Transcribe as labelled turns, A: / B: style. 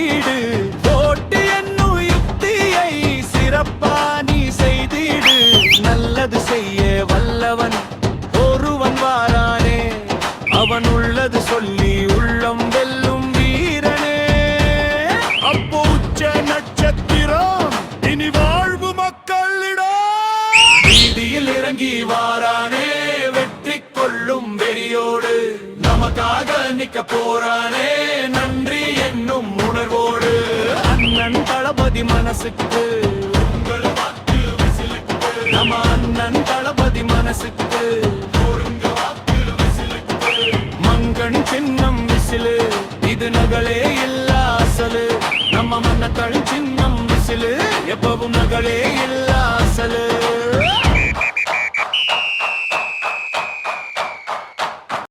A: வெற்றிடு. போட்டி என்னும் யுக்தியை சிறப்பா நீ செய்திடு. நல்லது செய்ய வல்லவன் ஒருவன் வாரானே, அவன் உள்ளது சொல்லி உள்ளம் வெல்லும் வீரனே. அப்போ உச்ச நட்சத்திரம் இனி வாழ்வு மக்களிடம். வீதியில் இறங்கி வாரானே, வெற்றி கொள்ளும் வெறியோடு. நமக்காக நிக்க போறானே, நன்றி என்னும் உணர்வோடு. அண்ணன் தளபதி மனசுக்கு உங்கள் வாக்கு விசிலுக்கு. நம்ம அண்ணன் தளபதி மனசுக்கு மங்கன் சின்னம் விசிலு. இது நகலே இல்ல அசலு. நம்ம மன்னத்தள் சின்னம் விசிலு எப்பவும் நகலே இல்ல